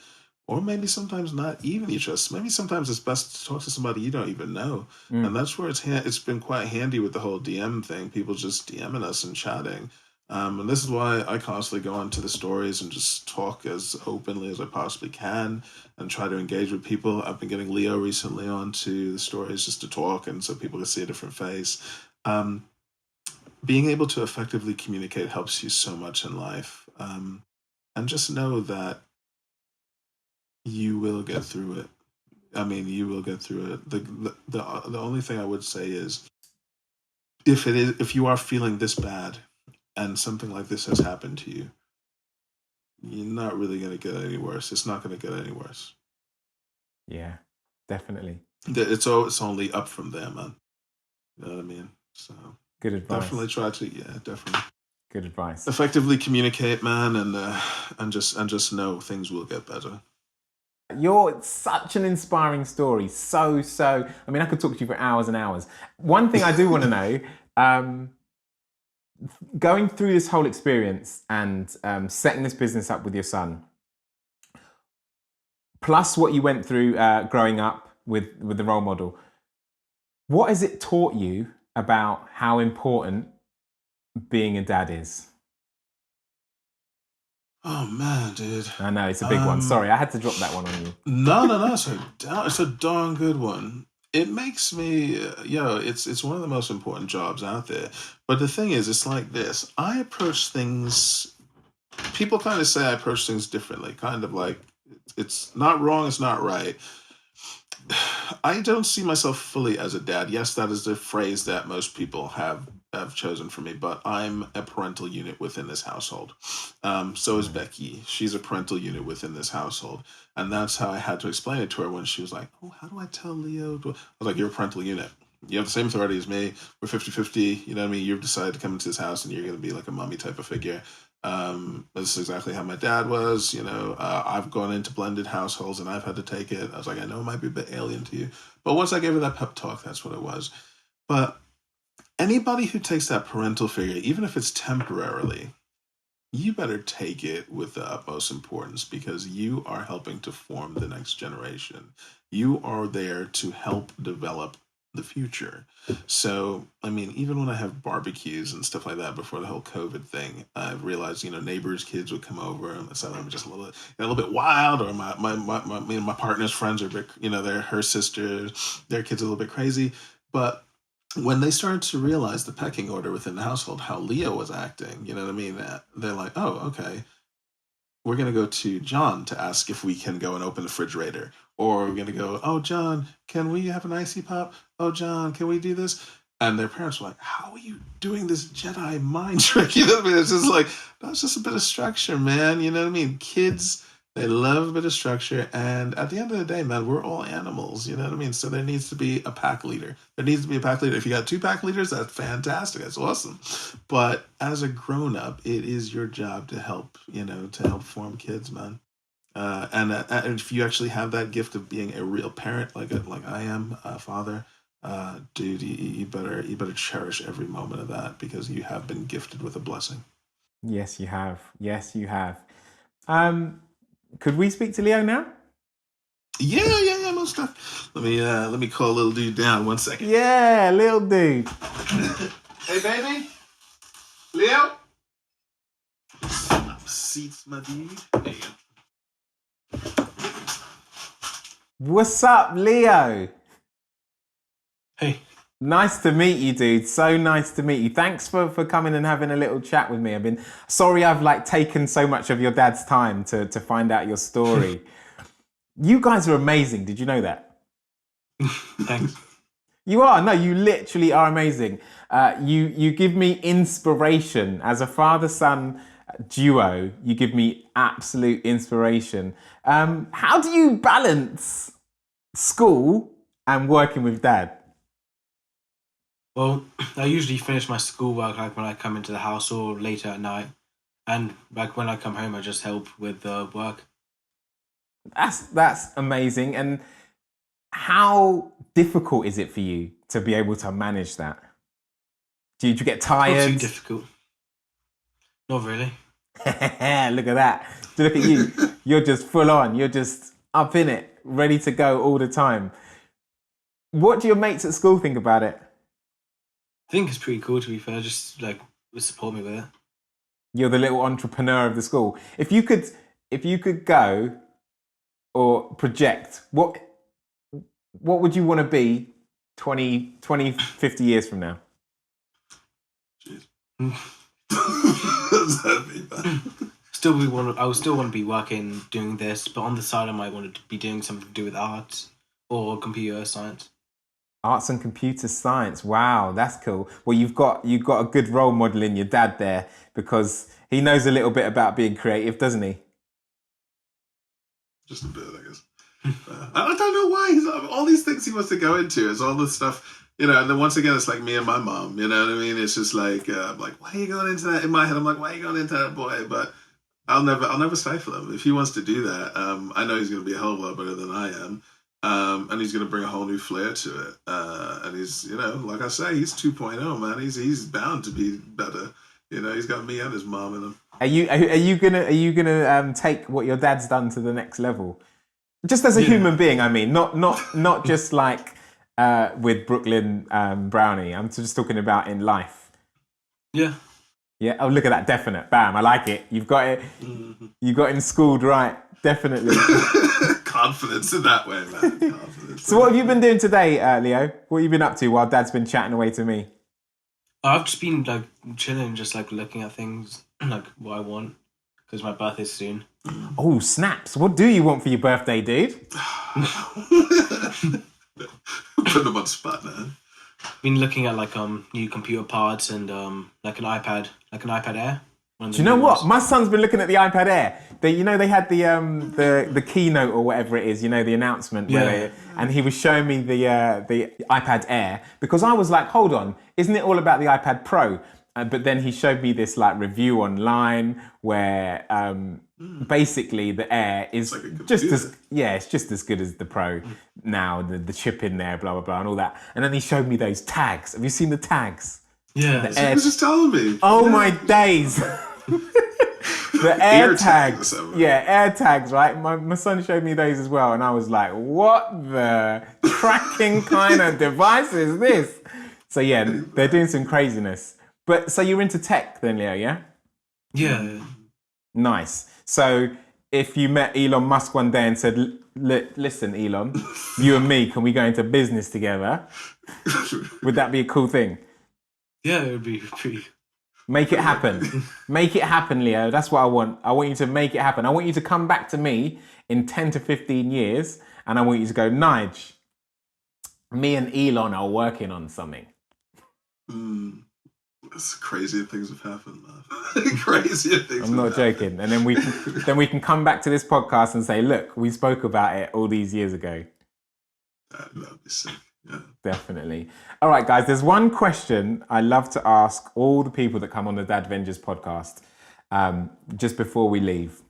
or maybe sometimes not even you trust. Maybe sometimes it's best to talk to somebody you don't even know. And that's where it's been quite handy with the whole DM thing. People just DMing us and chatting. And this is why I constantly go onto the stories and just talk as openly as I possibly can and try to engage with people. I've been getting Leo recently onto the stories just to talk, and so people can see a different face. Being able to effectively communicate helps you so much in life. And just know that you will get through it. I mean, you will get through it. The only thing I would say is, if you are feeling this bad and something like this has happened to you, you're not really going to get any worse. It's not going to get any worse. Yeah, definitely. It's only up from there, man. You know what I mean? So good advice. Definitely try to, definitely. Good advice. Effectively communicate, man, and just know things will get better. You're such an inspiring story. So, I mean, I could talk to you for hours and hours. One thing I do want to know, going through this whole experience and setting this business up with your son, plus what you went through growing up with the role model, what has it taught you about how important being a dad is? Oh man, dude. I know, it's a big one. Sorry, I had to drop that one on you. No. It's a darn good one. It makes me, it's one of the most important jobs out there. But the thing is, it's like this. I approach things, people kind of say I approach things differently. Kind of like, it's not wrong, it's not right. I don't see myself fully as a dad. Yes, that is the phrase that most people have chosen for me, but I'm a parental unit within this household. So is Becky. She's a parental unit within this household. And that's how I had to explain it to her when she was like, oh, how do I tell Leo? I was like, you're a parental unit. You have the same authority as me. We're 50-50. You know what I mean? You've decided to come into this house and you're going to be like a mommy type of figure. This is exactly how my dad was. You know, I've gone into blended households and I've had to take it. I was like, I know it might be a bit alien to you. But once I gave her that pep talk, that's what it was. But anybody who takes that parental figure, even if it's temporarily, you better take it with the utmost importance, because you are helping to form the next generation. You are there to help develop the future. So, I mean, even when I have barbecues and stuff like that before the whole COVID thing, I've realized, neighbors' kids would come over and so I'm just a little bit wild, or my partner's friends are a bit, her sister, their kids are a little bit crazy. But when they started to realize the pecking order within the household, how Leo was acting, you know what I mean? They're like, oh, okay, we're going to go to John to ask if we can go and open the refrigerator. Or we're going to go, oh, John, can we have an icy pop? Oh, John, can we do this? And their parents were like, how are you doing this Jedi mind trick? You know what I mean? It's just like, that's just a bit of structure, man. You know what I mean? Kids, they love a bit of structure. And at the end of the day, man, we're all animals. You know what I mean? So there needs to be a pack leader. There needs to be a pack leader. If you got 2 pack leaders, that's fantastic. That's awesome. But as a grown-up, it is your job to help, to help form kids, man. And if you actually have that gift of being a real parent, like I am, a father, dude, you better cherish every moment of that, because you have been gifted with a blessing. Yes, you have. Yes, you have. Could we speak to Leo now? Yeah, most stuff. Let me call little dude down 1 second. Yeah, little dude. Hey, baby, Leo. Seats, my dude. There you go. What's up, Leo? Hey. Nice to meet you, dude. So nice to meet you. Thanks for coming and having a little chat with me. I've been sorry I've taken so much of your dad's time to find out your story. You guys are amazing. Did you know that? Thanks. You are. No, you literally are amazing. You give me inspiration as a father-son duo. You give me absolute inspiration. How do you balance school and working with dad? Well, I usually finish my schoolwork like when I come into the house or later at night, and like when I come home, I just help with the work. That's amazing. And how difficult is it for you to be able to manage that? Do you get Not tired? too difficult. Not really. Look at that. Look at you. You're just full on. You're just up in it, ready to go all the time. What do your mates at school think about it? I think it's pretty cool, to be fair. Just like support me with it. You're the little entrepreneur of the school. If you could go or project, what would you want to be 20, 50 years from now? Jeez. That'd be bad. I would still want to be working doing this, but on the side I might want to be doing something to do with arts or computer science. Arts and computer science. Wow, that's cool. Well, you've got a good role model in your dad there, because he knows a little bit about being creative, doesn't he? Just a bit, I guess. I don't know why he's all these things he wants to go into. It's all this stuff, and then once again, it's like me and my mom. You know what I mean? It's just like, I'm like, why are you going into that? In my head, I'm like, why are you going into that, boy? But I'll never stifle him if he wants to do that. I know he's going to be a hell of a lot better than I am. And he's going to bring a whole new flair to it. And he's, like I say, he's 2.0, man. He's bound to be better. He's got me and his mom in him. Are you gonna take what your dad's done to the next level? Just as a human being, I mean, not just like with Brooklyn Brownie. I'm just talking about in life. Yeah. Yeah. Oh, look at that! Definite. Bam! I like it. You've got it. You got him schooled right. Definitely. Confidence in that way, man. Confidence. So what have you been doing today, Leo? What have you been up to while Dad's been chatting away to me? I've just been like chilling, just like looking at things like what I want, because my birthday's soon. Oh, snaps. What do you want for your birthday, dude? Put him on spot, man. Been looking at like new computer parts and like an iPad Air. Do you know what? My son's been looking at the iPad Air. They had the keynote or whatever it is, the announcement. Yeah. And he was showing me the iPad Air, because I was like, hold on, isn't it all about the iPad Pro? But then he showed me this like review online where basically the Air is like just as good as the Pro now, the chip in there, blah, blah, blah, and all that. And then he showed me those tags. Have you seen the tags? Yeah. He was just telling me. Oh my days. The air tags. Air tags, right? My son showed me those as well, and I was like, what the tracking kind of device is this? So yeah, they're doing some craziness. But so you're into tech then, Leo, yeah? Yeah. Nice. So if you met Elon Musk one day and said, listen, Elon, you and me, can we go into business together? Would that be a cool thing? Yeah, it would be pretty. Make it happen. Make it happen, Leo. That's what I want. I want you to make it happen. I want you to come back to me in 10 to 15 years, and I want you to go, Nige, me and Elon are working on something. It's crazier things have happened, man. Crazier things. I'm not joking. And then we can come back to this podcast and say, look, we spoke about it all these years ago. That'd be sick. Yeah. Definitely. All right, guys, there's one question I love to ask all the people that come on the Dadvengers podcast just before we leave.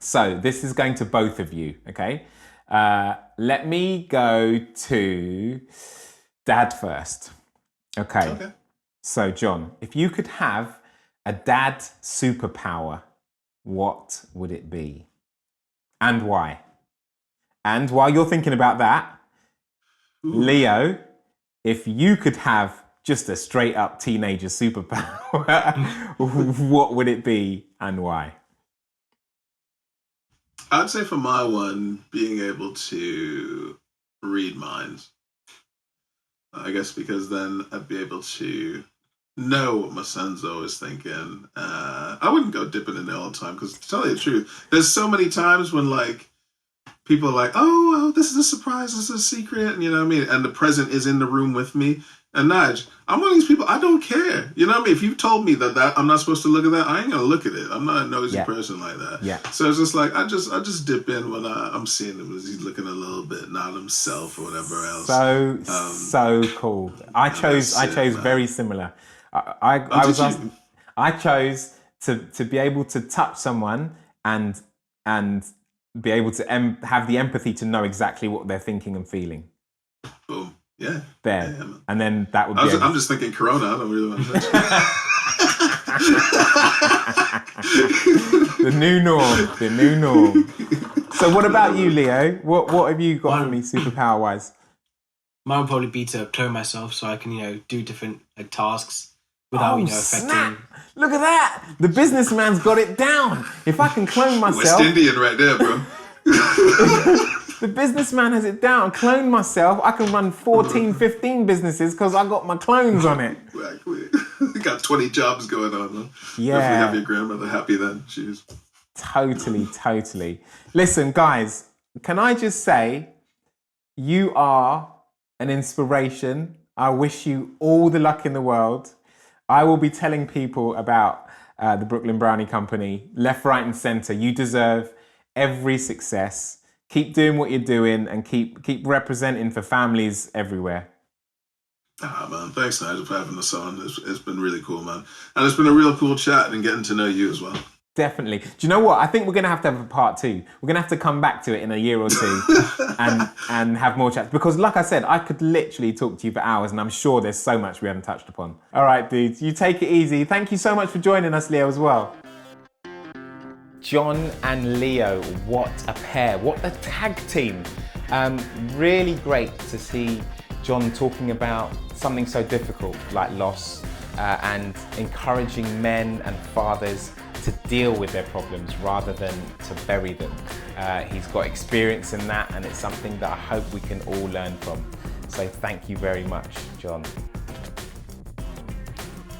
So this is going to both of you, okay? Let me go to Dad first. Okay. So, John, if you could have a dad superpower, what would it be? And why? And while you're thinking about that, Leo, if you could have just a straight up teenager superpower, what would it be and why? I'd say for my one, being able to read minds. I guess because then I'd be able to know what my son's always thinking. I wouldn't go dipping in there all the time, because to tell you the truth, there's so many times when like people are like, oh, well, this is a surprise, this is a secret, and you know what I mean? And the present is in the room with me. And Nige, I'm one of these people, I don't care. You know what I mean? If you've told me that I'm not supposed to look at that, I ain't gonna look at it. I'm not a nosy person like that. Yeah. So it's just like, I just dip in when I'm seeing him as he's looking a little bit not himself or whatever else. So cool. I chose very similar. I chose to be able to touch someone and be able to have the empathy to know exactly what they're thinking and feeling. Boom. Yeah. There. Yeah, and then that would be... I'm just thinking Corona. I don't really want to touch it. The new norm. So what about you, Leo? What have you got for me superpower-wise? Mine would probably be to clone myself so I can, do different tasks without, affecting... Snap. Look at that! The businessman's got it down. If I can clone myself... West Indian right there, bro. The businessman has it down. Clone myself. I can run 14, 15 businesses because I got my clones on it. Exactly. You got 20 jobs going on, man. Yeah. Definitely have your grandmother happy then. Jeez. Totally. Listen, guys, can I just say, you are an inspiration. I wish you all the luck in the world. I will be telling people about the Brooklyn Brownie Company, left, right, and center. You deserve every success. Keep doing what you're doing and keep representing for families everywhere. Man, thanks, Nigel, for having us on. It's been really cool, man. And it's been a real cool chat and getting to know you as well. Definitely. Do you know what? I think we're going to have a part 2. We're going to have to come back to it in a year or two and have more chats. Because like I said, I could literally talk to you for hours and I'm sure there's so much we haven't touched upon. All right, dudes, you take it easy. Thank you so much for joining us, Leo, as well. John and Leo, what a pair, what a tag team. Really great to see John talking about something so difficult like loss and encouraging men and fathers to deal with their problems rather than to bury them. He's got experience in that and it's something that I hope we can all learn from. So thank you very much, John.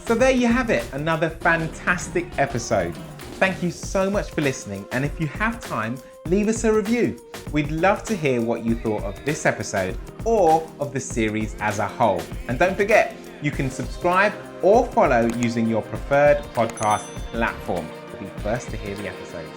So there you have it, another fantastic episode. Thank you so much for listening, and if you have time, leave us a review. We'd love to hear what you thought of this episode or of the series as a whole. And don't forget, you can subscribe or follow using your preferred podcast platform to be first to hear the episodes.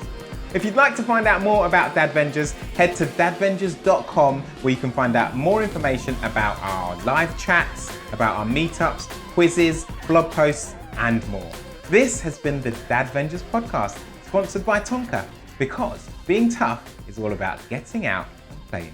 If you'd like to find out more about Dadvengers, head to dadvengers.com where you can find out more information about our live chats, about our meetups, quizzes, blog posts, and more. This has been the Dadvengers Podcast, sponsored by Tonka, because being tough is all about getting out and playing.